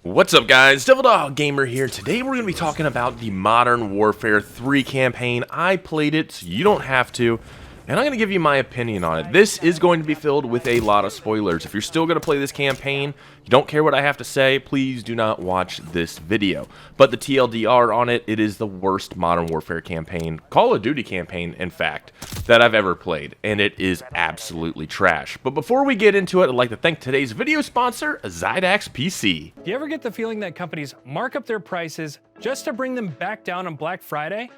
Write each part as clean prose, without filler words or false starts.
What's up, guys? TheDevildogGamer here. Today we're going to be talking about the Modern Warfare 3 campaign. I played it, so you don't have to, and I'm going to give you my opinion on it. This is going to be filled with a lot of spoilers. If you're still going to play this campaign, you don't care what I have to say, please do not watch this video. But the TLDR on it, it is the worst Modern Warfare campaign, Call of Duty campaign, in fact, that I've ever played, and it is absolutely trash. But before we get into it, I'd like to thank today's video sponsor, Zydax PC. Do you ever get the feeling that companies mark up their prices just to bring them back down on Black Friday?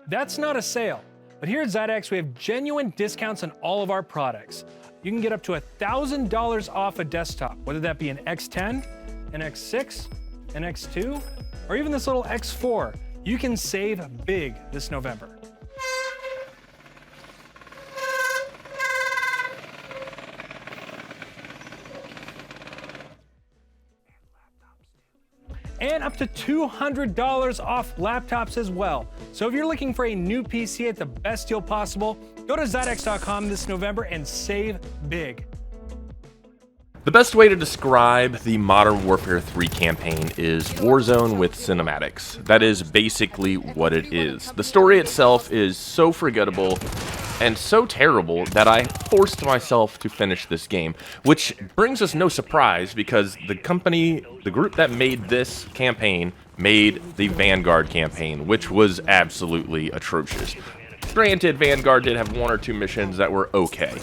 That's not a sale. But here at Zydax, we have genuine discounts on all of our products. You can get up to $1,000 off a desktop, whether that be an X10, an X6, an X2, or even this little X4. You can save big this November. And up to $200 off laptops as well. So if you're looking for a new PC at the best deal possible, go to Zydax.com this November and save big. The best way to describe the Modern Warfare 3 campaign is Warzone with cinematics. That is basically what it is. The story itself is so forgettable and so terrible that I forced myself to finish this game, which brings us no surprise because the group that made this campaign made the Vanguard campaign, which was absolutely atrocious. Granted, Vanguard did have one or two missions that were okay,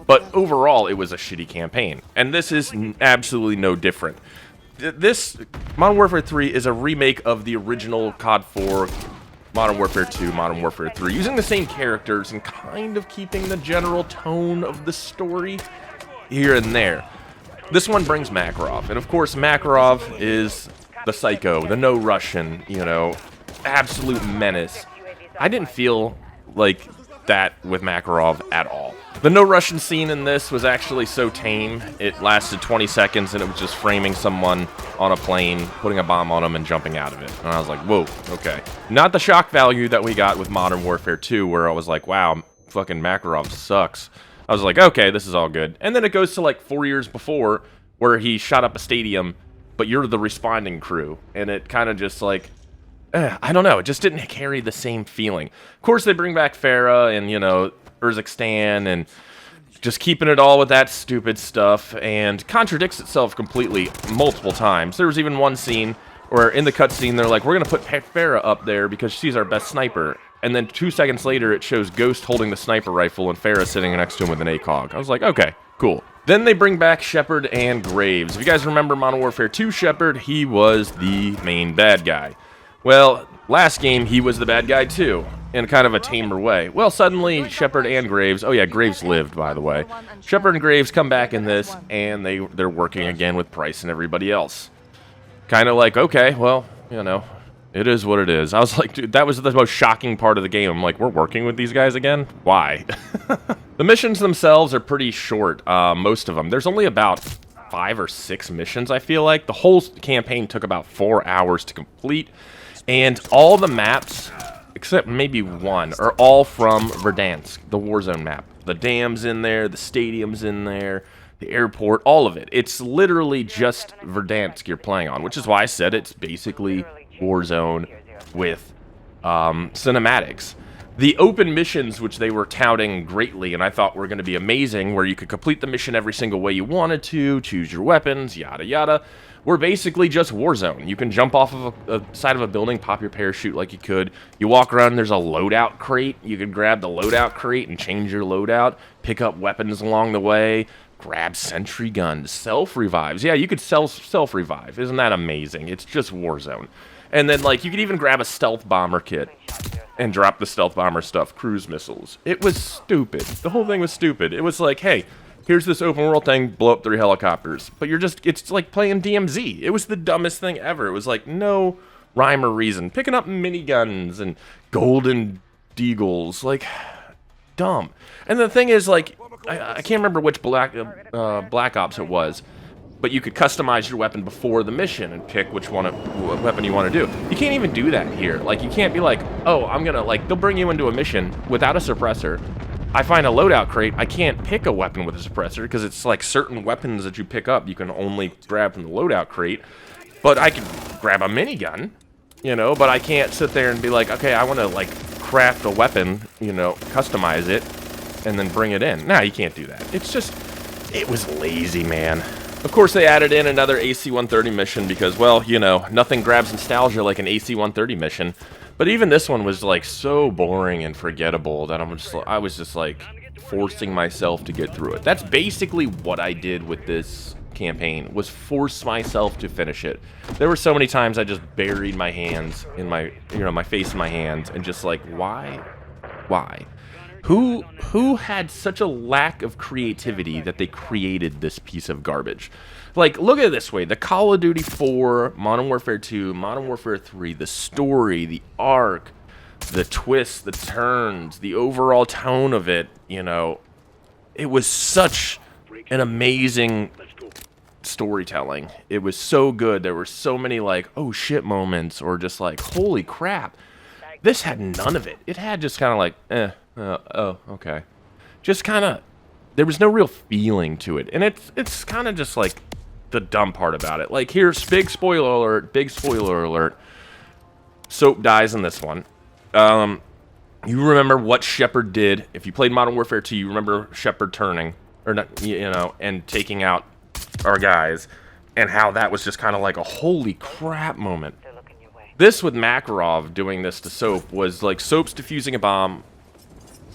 but overall it was a shitty campaign, and this is absolutely no different. This Modern Warfare 3 is a remake of the original COD 4, Modern Warfare 2, Modern Warfare 3, using the same characters and kind of keeping the general tone of the story here and there. This one brings Makarov, and of course Makarov is the psycho, the no Russian, you know, absolute menace. I didn't feel like that with Makarov at all. The no Russian scene in this was actually so tame. It lasted 20 seconds and it was just framing someone on a plane, putting a bomb on them and jumping out of it. And I was like, whoa, okay. Not the shock value that we got with Modern Warfare 2 where I was like, wow, fucking Makarov sucks. I was like, okay, this is all good. And then it goes to like 4 years before where he shot up a stadium, but you're the responding crew. And it kind of just like, I don't know, it just didn't carry the same feeling. Of course, they bring back Farah and, you know, Urzikstan and just keeping it all with that stupid stuff and contradicts itself completely multiple times. There was even one scene where in the cutscene they're like, we're going to put Farah up there because she's our best sniper. And then 2 seconds later it shows Ghost holding the sniper rifle and Farah sitting next to him with an ACOG. I was like, okay, cool. Then they bring back Shepard and Graves. If you guys remember Modern Warfare 2 Shepard, he was the main bad guy. Well, last game he was the bad guy too, in kind of a tamer way. Well, suddenly Shepard and Graves, oh yeah, Graves lived, by the way. Shepard and Graves come back in this, and they're working again with Price and everybody else. Kind of like, okay, well, you know, it is what it is. I was like, dude, that was the most shocking part of the game. I'm like, we're working with these guys again? Why? The missions themselves are pretty short, most of them. There's only about 5 or 6 missions, I feel like. The whole campaign took about 4 hours to complete. And all the maps, except maybe one, are all from Verdansk, the Warzone map. The dam's in there, the stadium's in there, the airport, all of it. It's literally just Verdansk you're playing on, which is why I said it's basically Warzone with cinematics. The open missions, which they were touting greatly, and I thought were going to be amazing, where you could complete the mission every single way you wanted to, choose your weapons, yada yada, were basically just Warzone. You can jump off of a side of a building, pop your parachute like you could. You walk around, there's a loadout crate. You can grab the loadout crate and change your loadout, pick up weapons along the way, grab sentry guns, self-revives. Yeah, you could self-revive. Isn't that amazing? It's just Warzone. And then, like, you could even grab a stealth bomber kit and drop the stealth bomber stuff, cruise missiles. It was stupid. The whole thing was stupid. It was like, hey, here's this open world thing, blow up 3 helicopters. But it's like playing DMZ. It was the dumbest thing ever. It was like no rhyme or reason. Picking up miniguns and golden deagles, like, dumb. And the thing is, like, I can't remember which Black Ops it was, but you could customize your weapon before the mission and pick which weapon you want to do. You can't even do that here. Like, you can't be like, oh, I'm gonna, like, they'll bring you into a mission without a suppressor. I find a loadout crate, I can't pick a weapon with a suppressor because it's like certain weapons that you pick up you can only grab from the loadout crate. But I can grab a minigun, you know, but I can't sit there and be like, okay, I want to, like, craft a weapon, you know, customize it, and then bring it in. Nah, you can't do that. It's just, it was lazy, man. Of course, they added in another AC-130 mission because, well, you know, nothing grabs nostalgia like an AC-130 mission. But even this one was, like, so boring and forgettable that I was just, like, forcing myself to get through it. That's basically what I did with this campaign, was force myself to finish it. There were so many times I just buried my hands in my, you know, my face in my hands and just like, why? Who had such a lack of creativity that they created this piece of garbage? Like, look at it this way. The Call of Duty 4, Modern Warfare 2, Modern Warfare 3, the story, the arc, the twists, the turns, the overall tone of it, you know, it was such an amazing storytelling. It was so good. There were so many, like, oh shit moments, or just like, holy crap. This had none of it. It had just kind of like, oh, okay. Just kind of, there was no real feeling to it. And it's kind of just like the dumb part about it. Like, here's big spoiler alert. Soap dies in this one. You remember what Shepard did. If you played Modern Warfare 2, you remember Shepard turning, or not, you know, and taking out our guys, and how that was just kind of like a holy crap moment. This with Makarov doing this to Soap was like Soap's defusing a bomb.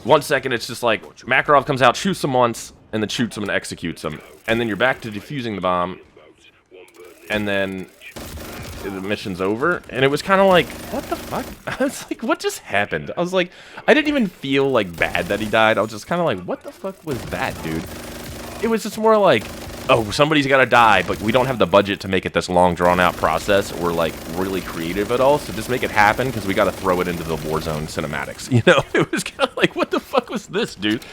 1 second, it's just like Makarov comes out, shoots him once, and then shoots him and executes him. And then you're back to defusing the bomb, and then the mission's over. And it was kind of like, what the fuck? I was like, what just happened? I was like, I didn't even feel like bad that he died. I was just kind of like, what the fuck was that, dude? It was just more like, oh, somebody's got to die, but we don't have the budget to make it this long, drawn-out process or, like, really creative at all, so just make it happen, because we got to throw it into the Warzone cinematics, you know? It was kind of like, what the fuck was this, dude?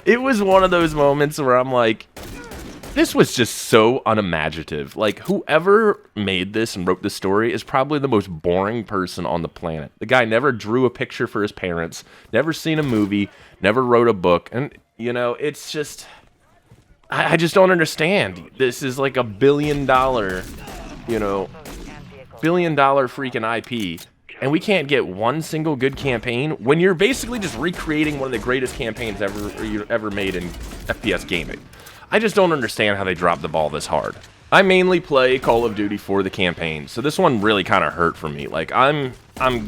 It was one of those moments where I'm like, this was just so unimaginative. Like, whoever made this and wrote this story is probably the most boring person on the planet. The guy never drew a picture for his parents, never seen a movie, never wrote a book, and, you know, it's just... I just don't understand. This is like $1 billion, you know, $1 billion freaking IP, and we can't get one single good campaign when you're basically just recreating one of the greatest campaigns ever made in FPS gaming. I just don't understand how they dropped the ball this hard. I mainly play Call of Duty for the campaign, so this one really kind of hurt for me. Like, I'm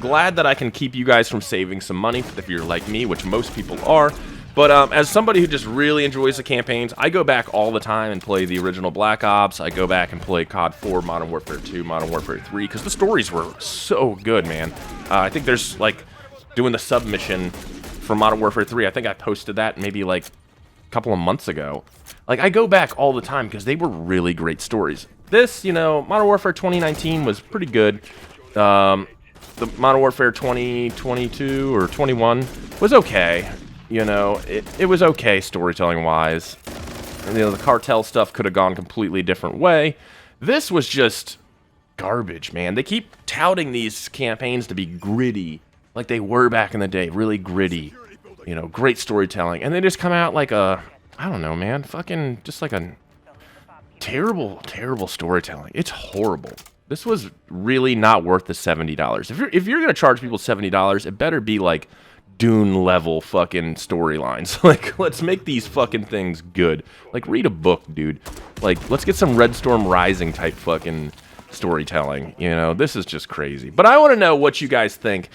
glad that I can keep you guys from saving some money if you're like me, which most people are. But as somebody who just really enjoys the campaigns, I go back all the time and play the original Black Ops. I go back and play COD 4, Modern Warfare 2, Modern Warfare 3, because the stories were so good, man. I think there's, like, doing the submission for Modern Warfare 3. I think I posted that maybe, like, a couple of months ago. Like, I go back all the time because they were really great stories. This, you know, Modern Warfare 2019 was pretty good. The Modern Warfare 2022 or 21 was okay. You know, it was okay storytelling-wise. And, you know, the cartel stuff could have gone a completely different way. This was just garbage, man. They keep touting these campaigns to be gritty, like they were back in the day, really gritty. You know, great storytelling. And they just come out like a, I don't know, man, fucking just like a terrible, terrible storytelling. It's horrible. This was really not worth the $70. If you're going to charge people $70, it better be like Dune level fucking storylines. Like, let's make these fucking things good. Like, read a book, dude. Like, let's get some Red Storm Rising type fucking storytelling. You know, this is just crazy. But I want to know what you guys think.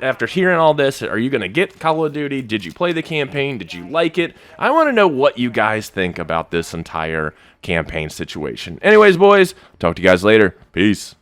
After hearing all this, are you going to get Call of Duty? Did you play the campaign? Did you like it? I want to know what you guys think about this entire campaign situation. Anyways, boys, talk to you guys later. Peace.